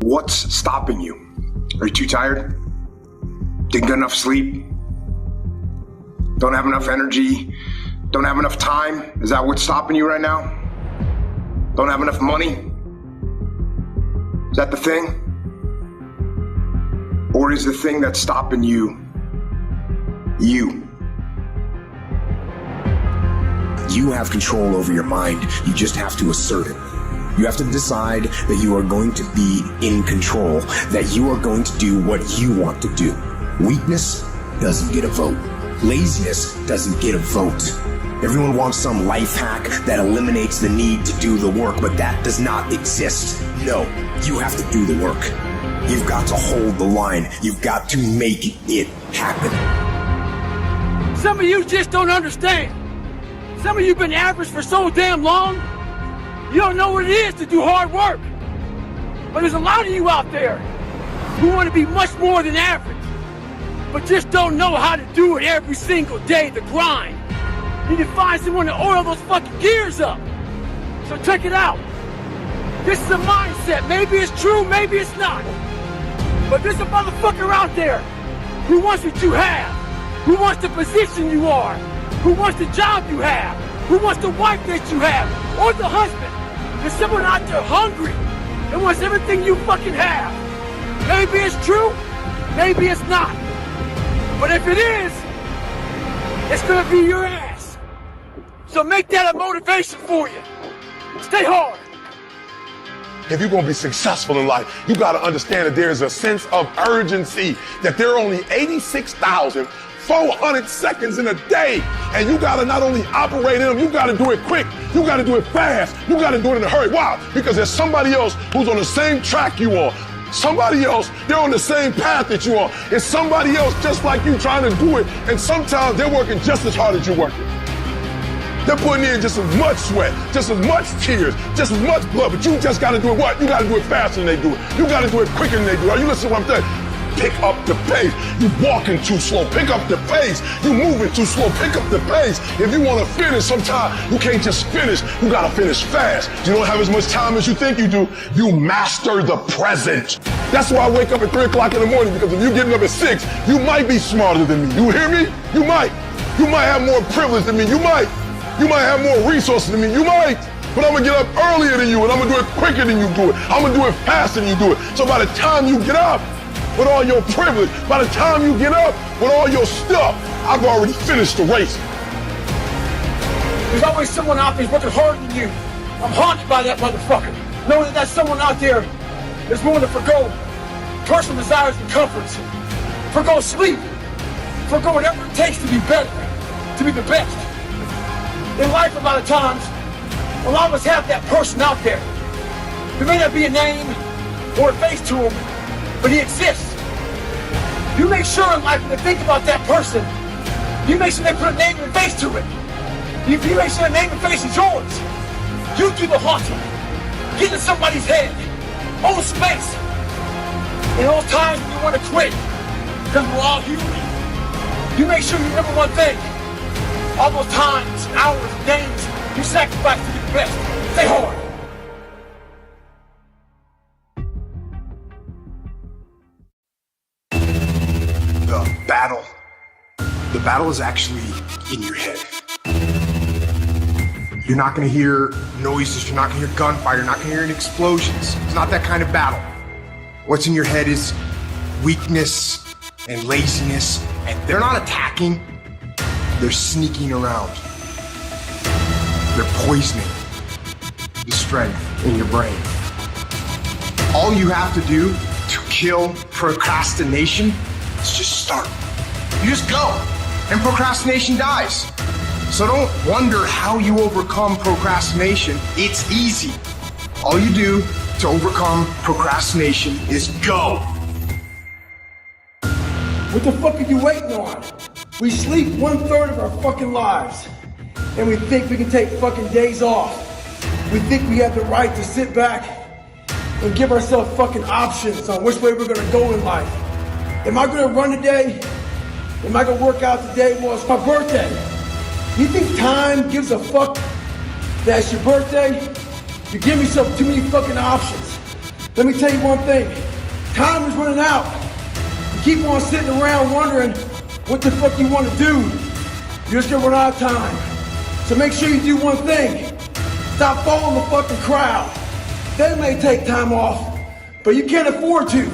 What's stopping you? Are you too tired? Didn't get enough sleep? Don't have enough energy? Don't have enough time? Is that what's stopping you right now? Don't have enough money? Is that the thing? Or is the thing that's stopping you, you? You have control over your mind. You just have to assert it. You have to decide that you are going to be in control, that you are going to do what you want to do. Weakness doesn't get a vote. Laziness doesn't get a vote. Everyone wants some life hack that eliminates the need to do the work, but that does not exist. No, you have to do the work. You've got to hold the line. You've got to make it happen. Some of you just don't understand. Some of you been average for so damn long, you don't know what it is to do hard work. But there's a lot of you out there who want to be much more than average, but just don't know how to do it every single day, the grind. You need to find someone to oil those fucking gears up. So check it out. This is a mindset. Maybe it's true, maybe it's not. But there's a motherfucker out there who wants what you have, who wants the position you are, who wants the job you have, who wants the wife that you have, or the husband. There's someone out there hungry and wants everything you fucking have. Maybe it's true, maybe it's not. But if it is, it's gonna be your ass. So make that a motivation for you. Stay hard. If you're gonna be successful in life, you gotta understand that there's a sense of urgency, that there are only 86,400 seconds in a day. And you gotta not only operate in them, you gotta do it quick. You gotta do it fast. You gotta do it in a hurry. Why? Because there's somebody else who's on the same track you are. Somebody else, they're on the same path that you are. It's somebody else just like you trying to do it. And sometimes they're working just as hard as you're working. They're putting in just as much sweat, just as much tears, just as much blood, but you just gotta do it what? You gotta do it faster than they do it. You gotta do it quicker than they do it. Are you listening to what I'm saying? Pick up the pace. You walking too slow. Pick up the pace. You moving too slow. Pick up the pace. If you want to finish, sometimes you can't just finish. You got to finish fast. You don't have as much time as you think you do. You master the present. That's why I wake up at 3 o'clock in the morning, because if you're getting up at 6, you might be smarter than me. You hear me? You might. You might have more privilege than me. You might. You might have more resources than me. You might. But I'm going to get up earlier than you, and I'm going to do it quicker than you do it. I'm going to do it faster than you do it. So by the time you get up with all your privilege, by the time you get up with all your stuff, I've already finished the race. There's always someone out there who's working harder than you. I'm haunted by that motherfucker. Knowing that someone out there is willing to forgo personal desires and comforts, forgo sleep, forgo whatever it takes to be better, to be the best. In life, a lot of times, a lot of us have that person out there. There may not be a name or a face to him, but he exists. You make sure in life when they think about that person, you make sure they put a name and face to it. You make sure the name and face is yours. You do the haunting. Get in somebody's head. Own space. In those times when you want to quit, because we're all human, you make sure you remember one thing. All those times, hours, days, you sacrifice to be the best. Stay hard. The battle is actually in your head. You're not gonna hear noises, you're not gonna hear gunfire, you're not gonna hear any explosions. It's not that kind of battle. What's in your head is weakness and laziness, and they're not attacking, they're sneaking around. They're poisoning the strength in your brain. All you have to do to kill procrastination is just start. You just go, and procrastination dies. So don't wonder how you overcome procrastination. It's easy. All you do to overcome procrastination is go. What the fuck are you waiting on? We sleep 1/3 of our fucking lives, and we think we can take fucking days off. We think we have the right to sit back and give ourselves fucking options on which way we're gonna go in life. Am I gonna run today? Am I gonna work out today? Well, it's my birthday. You think time gives a fuck that it's your birthday? You give yourself too many fucking options. Let me tell you one thing. Time is running out. You keep on sitting around wondering what the fuck you want to do. You're just gonna run out of time. So make sure you do one thing. Stop following the fucking crowd. They may take time off, but you can't afford to.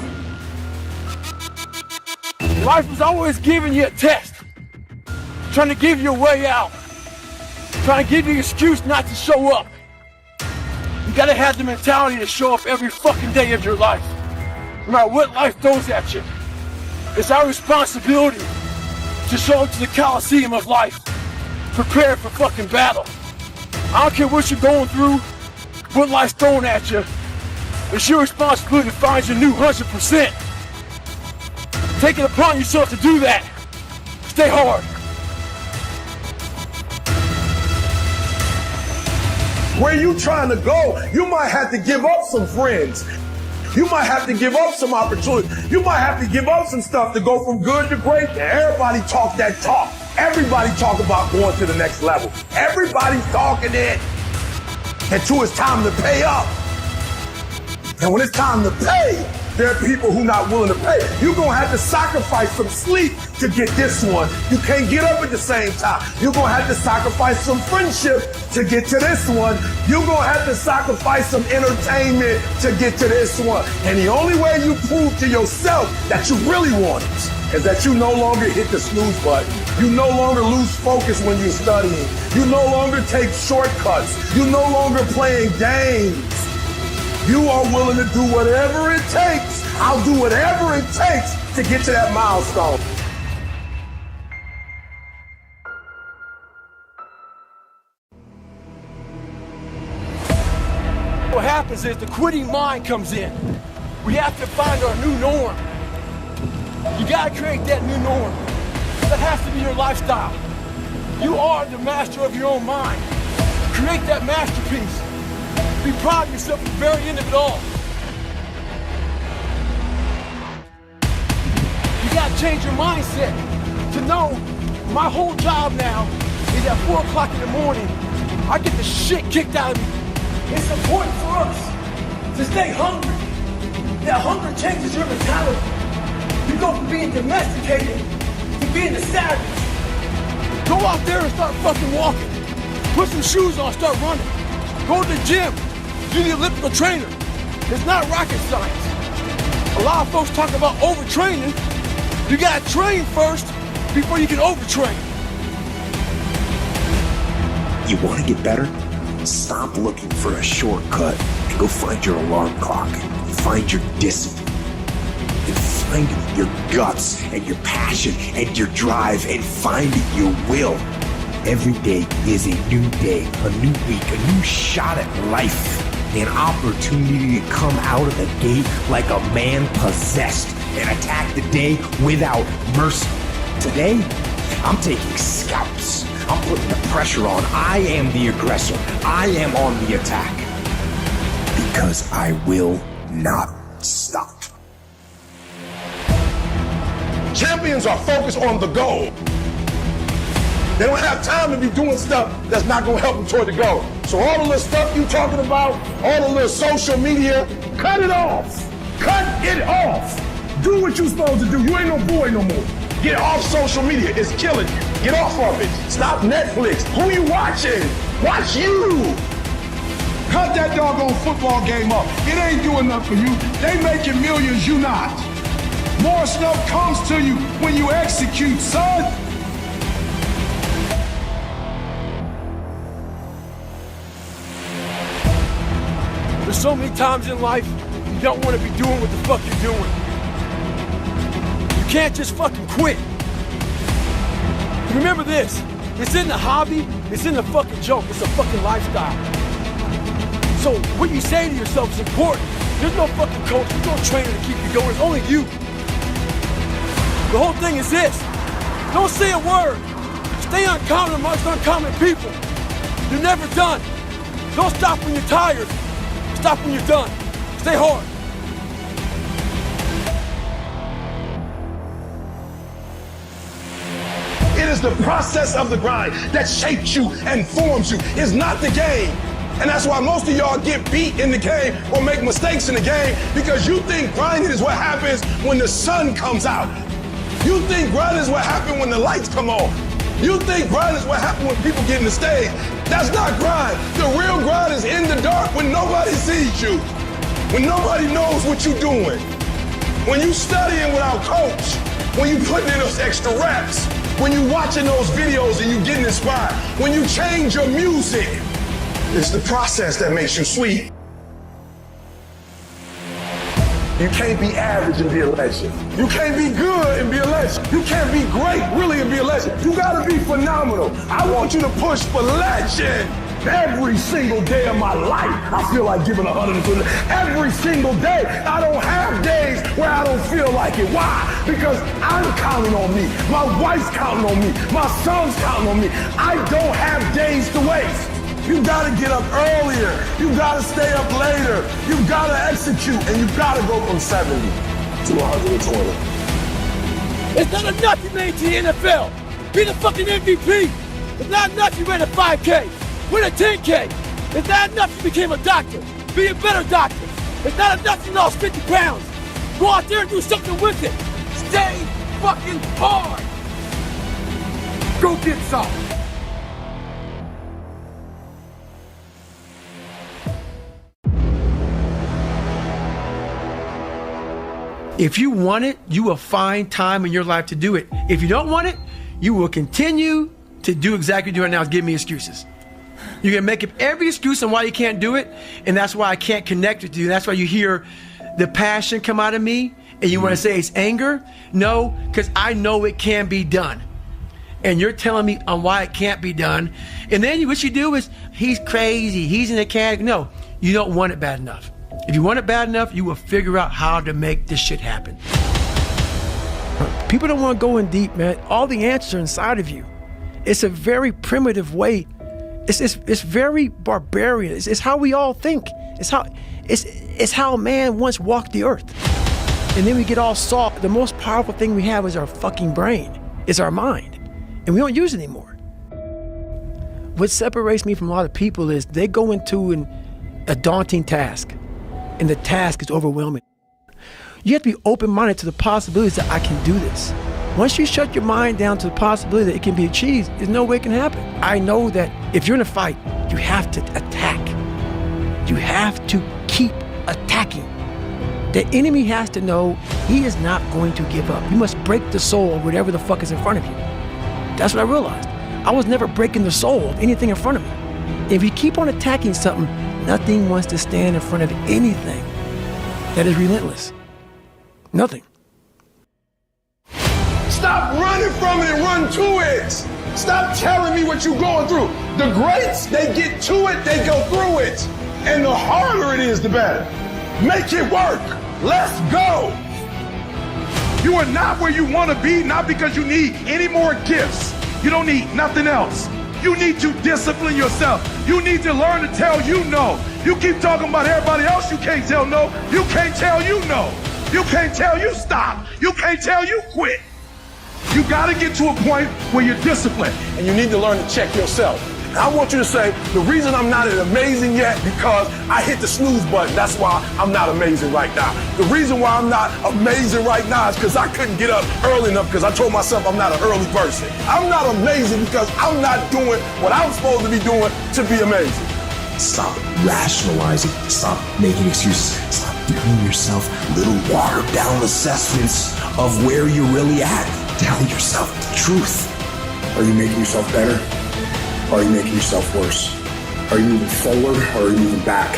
Life is always giving you a test. Trying to give you a way out. Trying to give you an excuse not to show up. You gotta have the mentality to show up every fucking day of your life. No matter what life throws at you. It's our responsibility to show up to the Coliseum of life. Prepare for fucking battle. I don't care what you're going through, what life's throwing at you. It's your responsibility to find your new 100%. Take it upon yourself to do that. Stay hard. Where you trying to go, you might have to give up some friends. You might have to give up some opportunity. You might have to give up some stuff to go from good to great. Everybody talk that talk. Everybody talk about going to the next level. Everybody's talking it until it's time to pay up. And when it's time to pay, there are people who not willing to pay. You're gonna have to sacrifice some sleep to get this one. You can't get up at the same time. You're gonna have to sacrifice some friendship to get to this one. You're gonna have to sacrifice some entertainment to get to this one. And the only way you prove to yourself that you really want it is that you no longer hit the snooze button. You no longer lose focus when you're studying. You no longer take shortcuts. You no longer playing games. You are willing to do whatever it takes. I'll do whatever it takes to get to that milestone. What happens is the quitting mind comes in. We have to find our new norm. You gotta create that new norm. That has to be your lifestyle. You are the master of your own mind. Create that masterpiece. Be proud of yourself at the very end of it all. You gotta change your mindset to know my whole job now is at 4 o'clock in the morning. I get the shit kicked out of me. It's important for us to stay hungry. That hunger changes your mentality. You go from being domesticated to being the savage. Go out there and start fucking walking. Put some shoes on, start running. Go to the gym. Do the elliptical trainer. It's not rocket science. A lot of folks talk about overtraining. You gotta train first before you can overtrain. You want to get better? Stop looking for a shortcut and go find your alarm clock. Find your discipline. And find your guts and your passion and your drive and find your will. Every day is a new day, a new week, a new shot at life. An opportunity to come out of the gate like a man possessed and attack the day without mercy. Today, I'm taking scalps. I'm putting the pressure on. I am the aggressor. I am on the attack. Because I will not stop. Champions are focused on the goal. They don't have time to be doing stuff that's not gonna help them toward the goal. So all the little stuff you talking about, all the little social media, cut it off. Cut it off. Do what you supposed to do. You ain't no boy no more. Get off social media. It's killing you. Get off of it. Stop Netflix. Who you watching? Watch you. Cut that doggone football game up. It ain't doing nothing for you. They making millions, you not. More stuff comes to you when you execute, son. There's so many times in life you don't want to be doing what the fuck you're doing. You can't just fucking quit. Remember this, it's in the hobby, it's in the fucking joke, it's a fucking lifestyle. So what you say to yourself is important. There's no fucking coach, there's no trainer to keep you going, it's only you. The whole thing is this, don't say a word. Stay uncommon amongst uncommon people. You're never done. Don't stop when you're tired. Stop when you're done. Stay hard. It is the process of the grind that shapes you and forms you. It's not the game. And that's why most of y'all get beat in the game or make mistakes in the game, because you think grinding is what happens when the sun comes out. You think grinding is what happens when the lights come on. You think grind is what happens when people get in the stage. That's not grind. The real grind is in the dark when nobody sees you, when nobody knows what you're doing, when you studying without coach, when you putting in those extra reps, when you watching those videos and you getting inspired, when you change your music. It's the process that makes you sweet. You can't be average and be a legend. You can't be good and be a legend. You can't be great, really, and be a legend. You gotta be phenomenal. I want you to push for legend. Every single day of my life, I feel like giving 100%. Every single day, I don't have days where I don't feel like it. Why? Because I'm counting on me. My wife's counting on me. My son's counting on me. I don't have days to waste. You gotta get up earlier. You gotta stay up later. You gotta execute, and you gotta go from 70 to 120. It's not enough you made it to the NFL. Be the fucking MVP. It's not enough you ran a 5K. Win a 10K. It's not enough you became a doctor. Be a better doctor. It's not enough you lost 50 pounds. Go out there and do something with it. Stay fucking hard. Go get some. If you want it, you will find time in your life to do it. If you don't want it, you will continue to do exactly what you're doing now, is give me excuses. You're gonna make up every excuse on why you can't do it, and that's why I can't connect with you. That's why you hear the passion come out of me, and you wanna say it's anger? No, because I know it can be done. And you're telling me on why it can't be done. And then what you do is, he's crazy, he's in a category. No, you don't want it bad enough. If you want it bad enough, you will figure out how to make this shit happen. People don't want to go in deep, man. All the answers are inside of you. It's a very primitive way. It's very barbarian. It's how we all think. It's how man once walked the earth. And then we get all soft. The most powerful thing we have is our fucking brain. It's our mind. And we don't use it anymore. What separates me from a lot of people is they go into a daunting task. And the task is overwhelming. You have to be open-minded to the possibilities that I can do this. Once you shut your mind down to the possibility that it can be achieved, there's no way it can happen. I know that if you're in a fight, you have to attack. You have to keep attacking. The enemy has to know he is not going to give up. You must break the soul of whatever the fuck is in front of you. That's what I realized. I was never breaking the soul of anything in front of me. If you keep on attacking something, nothing wants to stand in front of anything that is relentless. Nothing. Stop running from it and run to it. Stop telling me what you're going through. The greats, they get to it, they go through it. And the harder it is, the better. Make it work. Let's go. You are not where you want to be, not because you need any more gifts. You don't need nothing else. You need to discipline yourself. You need to learn to tell you no. You keep talking about everybody else you can't tell no. You can't tell you no. You can't tell you stop. You can't tell you quit. You gotta get to a point where you're disciplined, and you need to learn to check yourself. I want you to say, the reason I'm not amazing yet, because I hit the snooze button. That's why I'm not amazing right now. The reason why I'm not amazing right now is because I couldn't get up early enough, because I told myself I'm not an early person. I'm not amazing because I'm not doing what I'm supposed to be doing to be amazing. Stop rationalizing. Stop making excuses. Stop giving yourself little watered down assessments of where you're really at. Tell yourself the truth. Are you making yourself better? Or are you making yourself worse? Are you moving forward or are you moving back?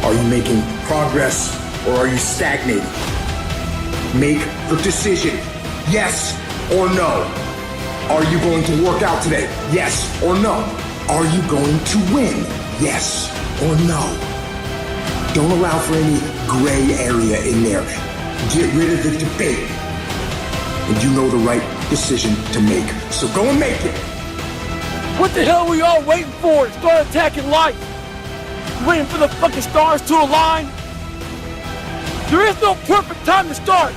Are you making progress or are you stagnating? Make the decision, yes or no. Are you going to work out today? Yes or no. Are you going to win? Yes or no. Don't allow for any gray area in there. Get rid of the debate. And you know the right decision to make. So go and make it. What the hell are we all waiting for to start attacking life? Waiting for the fucking stars to align? There is no perfect time to start.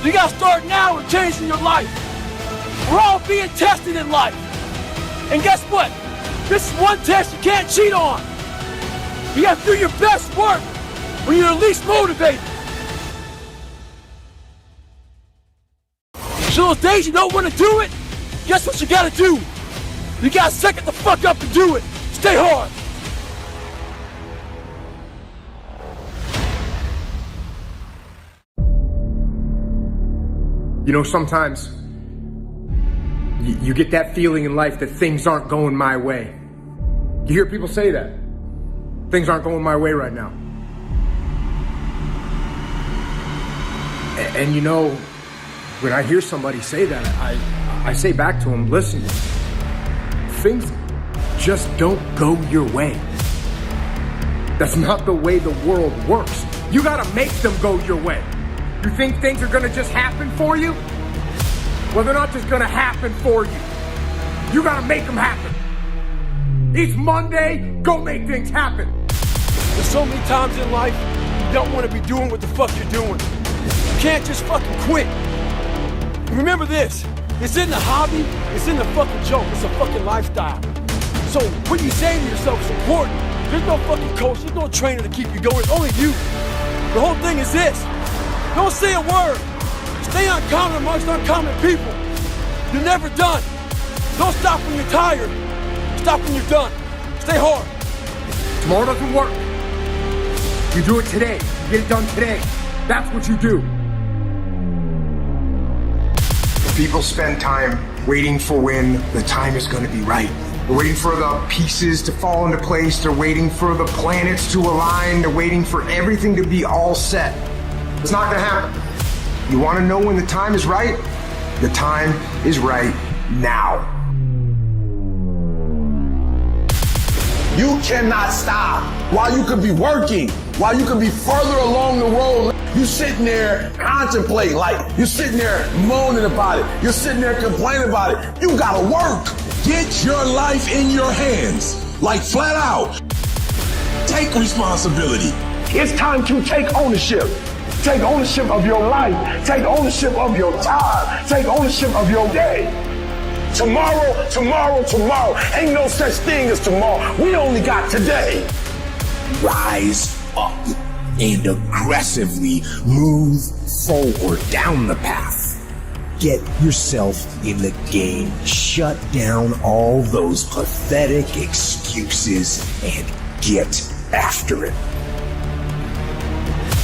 You gotta start now with changing your life. We're all being tested in life. And guess what? This is one test you can't cheat on. You gotta do your best work when you're least motivated. So those days you don't want to do it, guess what you gotta do? You gotta suck it the fuck up and do it. Stay hard. You know, sometimes you get that feeling in life that things aren't going my way. You hear people say that. Things aren't going my way right now. And you know, when I hear somebody say that, I say back to them, listen, things just don't go your way. That's not the way the world works. You gotta make them go your way. You think things are gonna just happen for you? Well, they're not just gonna happen for you. You gotta make them happen. It's Monday, go make things happen. There's so many times in life you don't want to be doing what the fuck you're doing. You can't just fucking quit. Remember this, it's in the hobby, it's in the fucking joke, it's a fucking lifestyle. So what you say to yourself is important. There's no fucking coach, there's no trainer to keep you going, it's only you. The whole thing is this, don't say a word. Stay uncommon amongst uncommon people. You're never done. Don't stop when you're tired. Stop when you're done. Stay hard. Tomorrow doesn't work. You do it today. You get it done today. That's what you do. People spend time waiting for when the time is going to be right. They're waiting for the pieces to fall into place. They're waiting for the planets to align. They're waiting for everything to be all set. It's not going to happen. You want to know when the time is right? The time is right now. You cannot stop while you could be working, while you could be further along the road. You sitting there contemplating, like you're sitting there moaning about it. You're sitting there complaining about it. You gotta work. Get your life in your hands, like flat out. Take responsibility. It's time to take ownership. Take ownership of your life. Take ownership of your time. Take ownership of your day. Tomorrow, tomorrow, tomorrow. Ain't no such thing as tomorrow. We only got today. Rise up and aggressively move forward down the path. Get yourself in the game. Shut down all those pathetic excuses and get after it.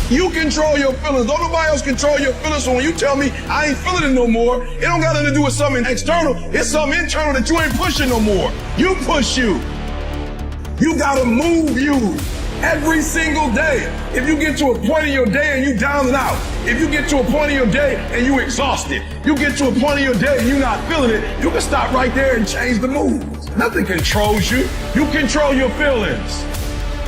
You control your feelings. Don't nobody else control your feelings. So when you tell me I ain't feeling it no more, it don't got nothing to do with something external. It's something internal that you ain't pushing no more. You push you. You gotta move you every single day. If you get to a point in your day and you down and out, if you get to a point in your day and you exhausted, you get to a point in your day and you're not feeling it, you can stop right there and change the mood. Nothing controls you. You control your feelings.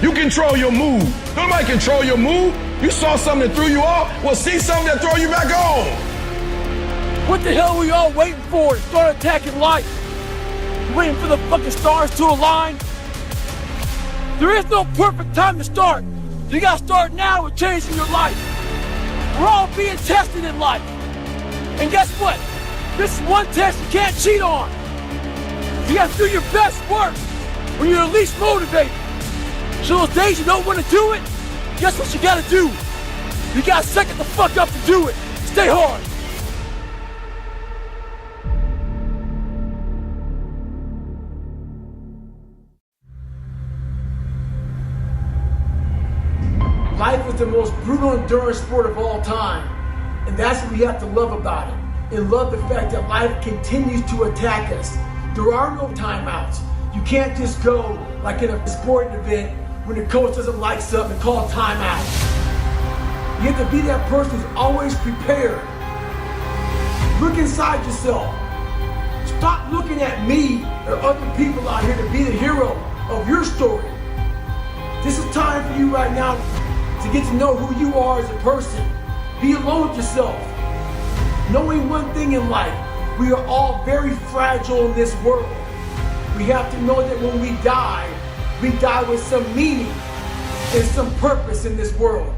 You control your mood. Nobody control your mood. You saw something that threw you off, well, see something that throw you back on. What the hell are we all waiting for to start attacking life? Waiting for the fucking stars to align? There is no perfect time to start. You gotta start now with changing your life. We're all being tested in life. And guess what? This is one test you can't cheat on. You gotta do your best work when you're least motivated. So those days you don't want to do it, guess what you gotta do? You gotta suck it the fuck up and do it. Stay hard. Life is the most brutal endurance sport of all time. And that's what we have to love about it. And love the fact that life continues to attack us. There are no timeouts. You can't just go like in a sporting event when the coach doesn't like something and call timeout. You have to be that person who's always prepared. Look inside yourself. Stop looking at me or other people out here to be the hero of your story. This is time for you right now to get to know who you are as a person. Be alone with yourself. Knowing one thing in life, we are all very fragile in this world. We have to know that when we die with some meaning and some purpose in this world.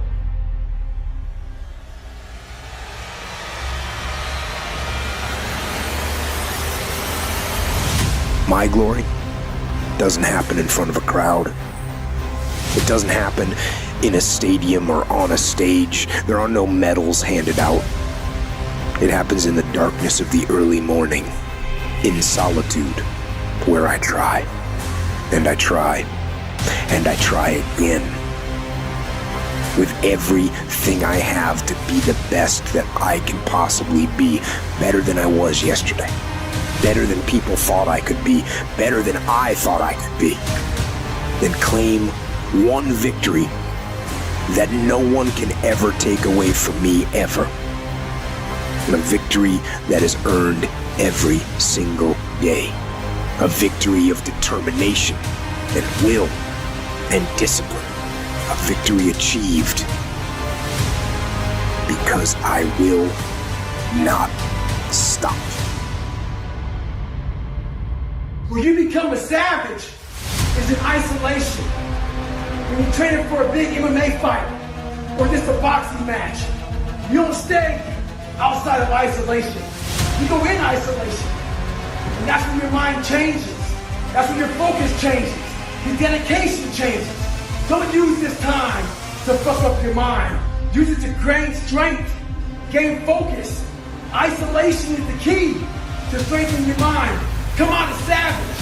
My glory doesn't happen in front of a crowd. It doesn't happen in a stadium or on a stage. There are no medals handed out. It happens in the darkness of the early morning, in solitude, where I try, and I try, and I try again. With everything I have to be the best that I can possibly be, better than I was yesterday, better than people thought I could be, better than I thought I could be. Then claim one victory that no one can ever take away from me, ever. And a victory that is earned every single day. A victory of determination and will and discipline. A victory achieved because I will not stop. When you become a savage, is in isolation. When you're training for a big MMA fight or just a boxing match, you don't stay outside of isolation. You go in isolation. And that's when your mind changes. That's when your focus changes. Your dedication changes. Don't use this time to fuck up your mind. Use it to gain strength, gain focus. Isolation is the key to strengthening your mind. Come on, a savage.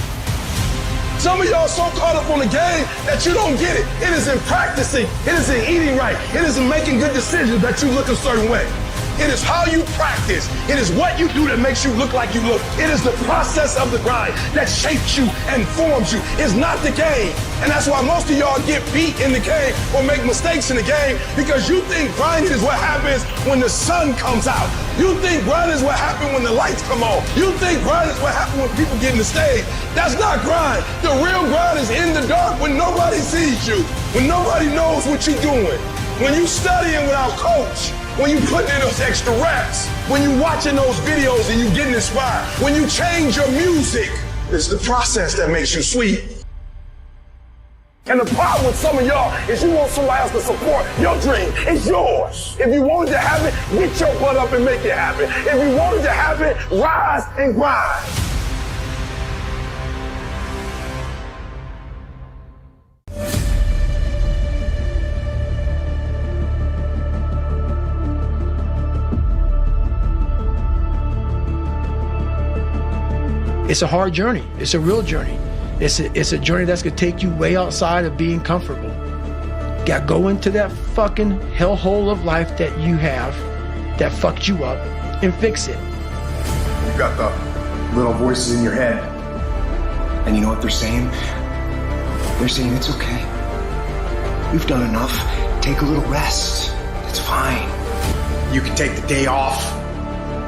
Some of y'all so caught up on the game that you don't get it. It is in practicing. It is in eating right. It is in making good decisions that you look a certain way. It is how you practice. It is what you do that makes you look like you look. It is the process of the grind that shapes you and forms you. It's not the game. And that's why most of y'all get beat in the game or make mistakes in the game, because you think grinding is what happens when the sun comes out. You think grinding is what happens when the lights come on. You think grinding is what happens when people get in the stage. That's not grind. The real grind is in the dark when nobody sees you, when nobody knows what you're doing, when you studying without coach, when you putting in those extra reps, when you watching those videos and you getting inspired, when you change your music. It's the process that makes you sweet. And the problem with some of y'all is you want somebody else to support your dream. It's yours. If you wanted to have it, get your butt up and make it happen. If you wanted to have it, rise and grind. It's a hard journey. It's a real journey. It's a journey that's gonna take you way outside of being comfortable. Gotta go into that fucking hellhole of life that you have that fucked you up and fix it. You've got the little voices in your head. And you know what they're saying? They're saying it's okay. You've done enough. Take a little rest. It's fine. You can take the day off.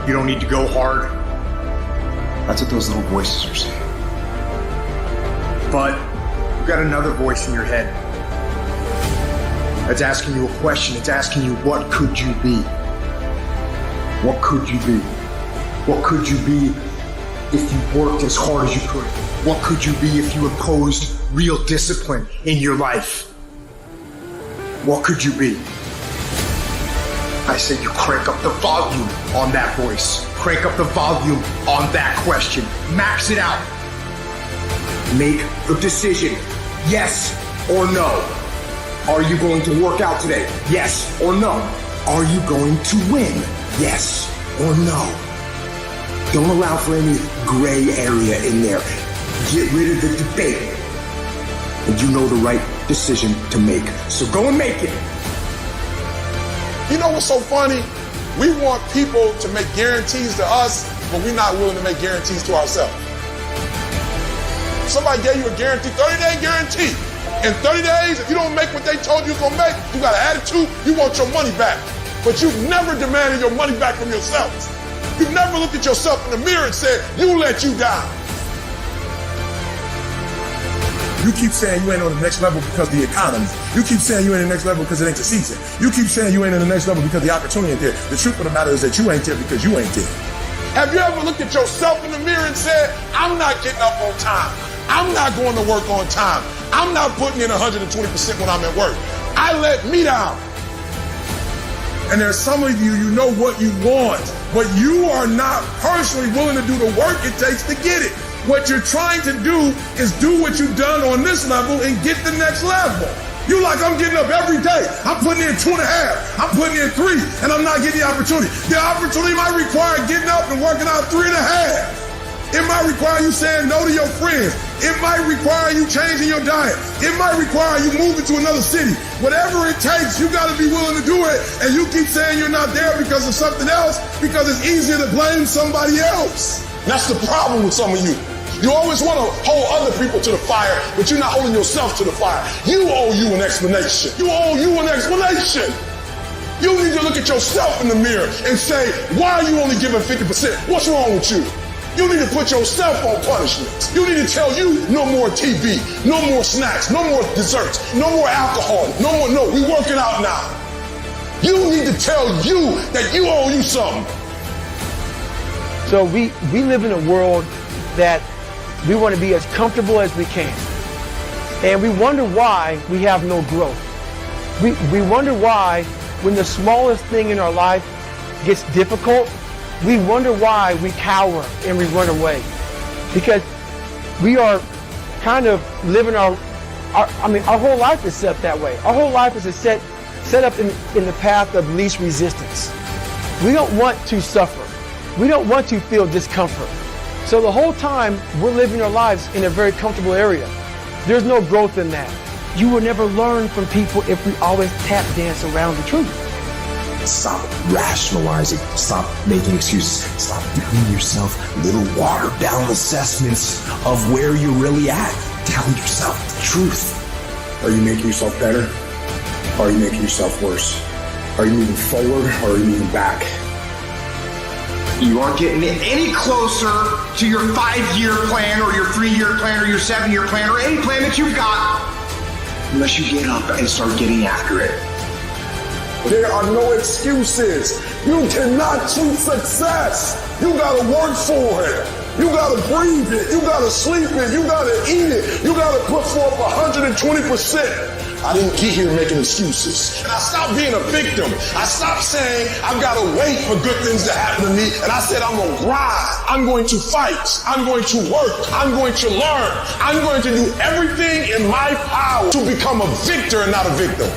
You don't need to go hard. That's what those little voices are saying. But you've got another voice in your head that's asking you a question. It's asking you, what could you be? What could you be? What could you be if you worked as hard as you could? What could you be if you imposed real discipline in your life? What could you be? I said you crank up the volume on that voice. Crank up the volume on that question. Max it out. Make a decision. Yes or no. Are you going to work out today? Yes or no. Are you going to win? Yes or no. Don't allow for any gray area in there. Get rid of the debate. And you know the right decision to make. So go and make it. You know what's so funny? We want people to make guarantees to us, but we're not willing to make guarantees to ourselves. Somebody gave you a guarantee, 30-day guarantee. In 30 days, if you don't make what they told you you're gonna make, you got an attitude, you want your money back. But you've never demanded your money back from yourself. You've never looked at yourself in the mirror and said, you let you down. You keep saying you ain't on the next level because of the economy. You keep saying you ain't in the next level because it ain't the season. You keep saying you ain't in the next level because the opportunity ain't there. The truth of the matter is that you ain't there because you ain't there. Have you ever looked at yourself in the mirror and said, I'm not getting up on time. I'm not going to work on time. I'm not putting in 120% when I'm at work. I let me down. And there's some of you, you know what you want, but you are not personally willing to do the work it takes to get it. What you're trying to do is do what you've done on this level and get the next level. You like, I'm getting up every day. I'm putting in 2.5. I'm putting in 3, and I'm not getting the opportunity. The opportunity might require getting up and working out 3.5. It might require you saying no to your friends. It might require you changing your diet. It might require you moving to another city. Whatever it takes, you got to be willing to do it. And you keep saying you're not there because of something else, because it's easier to blame somebody else. That's the problem with some of you. You always want to hold other people to the fire, but you're not holding yourself to the fire. You owe you an explanation. You owe you an explanation. You need to look at yourself in the mirror and say, why are you only giving 50%? What's wrong with you? You need to put yourself on punishment. You need to tell you no more TV, no more snacks, no more desserts, no more alcohol, no, we working out now. You need to tell you that you owe you something. So we live in a world that we want to be as comfortable as we can. And we wonder why we have no growth. We wonder why when the smallest thing in our life gets difficult, we wonder why we cower and we run away. Because we are kind of living our whole life is set that way. Our whole life is set up in the path of least resistance. We don't want to suffer. We don't want to feel discomfort. So the whole time we're living our lives in a very comfortable area. There's no growth in that. You will never learn from people if we always tap dance around the truth. Stop rationalizing. Stop making excuses. Stop giving yourself little watered down assessments of where you're really at. Tell yourself the truth. Are you making yourself better? Or are you making yourself worse? Are you moving forward or are you moving back? You aren't getting any closer to your 5-year plan or your 3-year plan or your 7-year plan or any plan that you've got unless you get up and start getting after it. There are no excuses. You cannot cheat success. You gotta work for it. You gotta breathe it. You gotta sleep it. You gotta eat it. You gotta put forth 120%. I didn't get here making excuses. And I stopped being a victim. I stopped saying I've got to wait for good things to happen to me. And I said I'm going to grind. I'm going to fight. I'm going to work. I'm going to learn. I'm going to do everything in my power to become a victor and not a victim.